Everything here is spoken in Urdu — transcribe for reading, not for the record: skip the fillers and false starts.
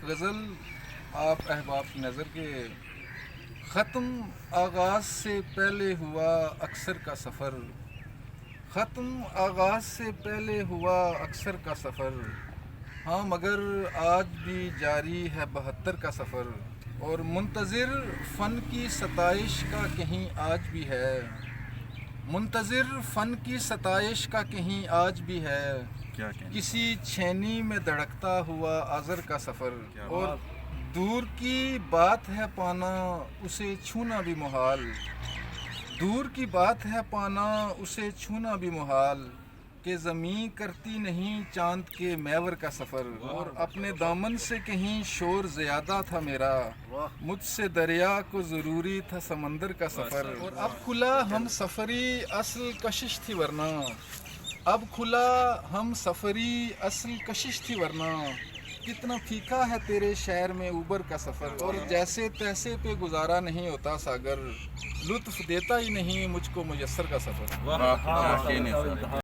غزل آپ احباب کی نظر کے ختم آغاز سے پہلے ہوا اکثر کا سفر، ختم آغاز سے پہلے ہوا اکثر کا سفر، ہاں مگر آج بھی جاری ہے 72 کا سفر، اور منتظر فن کی ستائش کا کہیں آج بھی ہے، منتظر فن کی ستائش کا کہیں آج بھی ہے، کسی چھینی میں دھڑکتا ہوا آذر کا سفر، اور دور کی بات ہے پانا اسے چھونا بھی محال، دور کی بات ہے پانا اسے چھونا بھی محال، کہ زمین کرتی نہیں چاند کے میور کا سفر، اور اپنے دامن سے کہیں شور زیادہ تھا میرا، مجھ سے دریا کو ضروری تھا سمندر کا سفر، اور اب کھلا ہم سفری اصل کشش تھی ورنہ، اب کھلا ہم سفری اصل کشش تھی ورنہ، کتنا پھیکا ہے تیرے شہر میں اوبر کا سفر، اور جیسے تیسے پہ گزارا نہیں ہوتا ساگر، لطف دیتا ہی نہیں مجھ کو میسر کا سفر۔